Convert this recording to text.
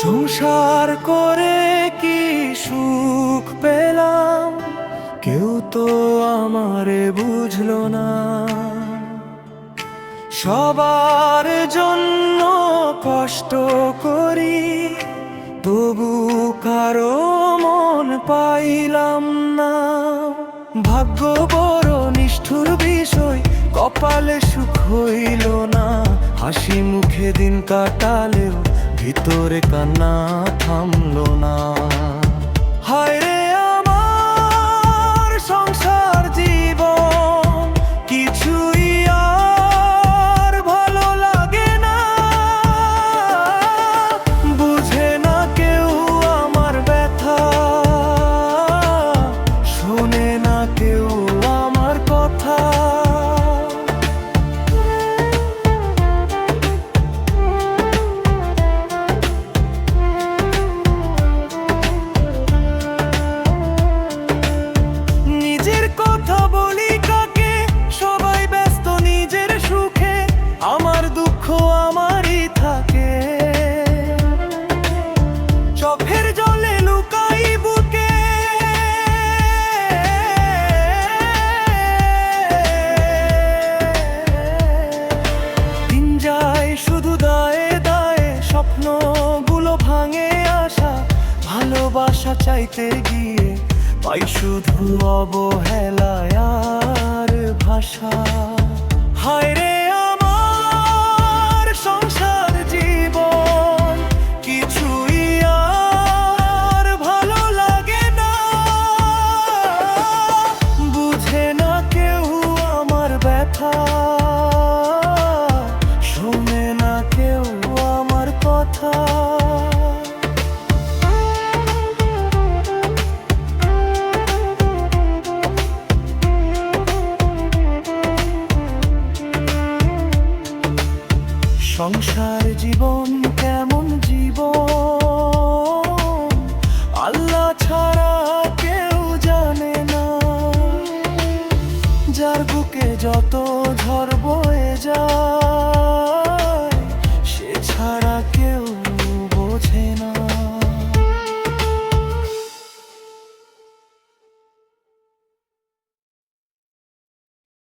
সংসার করে কি সুখ পেলাম, কেউ তো আমারে বুঝলো না। সবার জন্য কষ্ট করি, তবু কারো মন পাইলাম না। ভাগ্য বড় নিষ্ঠুর বিষয়, কপালে সুখ হইল না। হাসি মুখে দিন কাটালেও ভিতরে কান্না থামলো না। হায় রে আমার সংসার জীবন, কিছুই আর ভালো লাগে না। বুঝে না কেউ আমার ব্যথা, শোনে না কেউ আমার কথা। কথা বলি কাকে, সবাই ব্যস্ত নিজের সুখে। আমার দুঃখ আমারই থাকে, চোখের জলে লুকাই বুকে। দিন যায় শুধু দায়ে দায়ে, স্বপ্নগুলো ভাঙে আশা। ভালোবাসা চাইতে গিয়ে পাই শুধু অবহেলায় আর ভাষা। হায় রে আমার সংসার জীবন, কিছুই আর ভালো লাগে না। বুঝে না কেউ আমার ব্যথা, শোনে না কেউ আমার কথা। সংসার জীবন কেমন জীবন, আল্লাহ ছাড়া কেউ জানে না। যার বুকে যত ঝড় বয়ে যায়,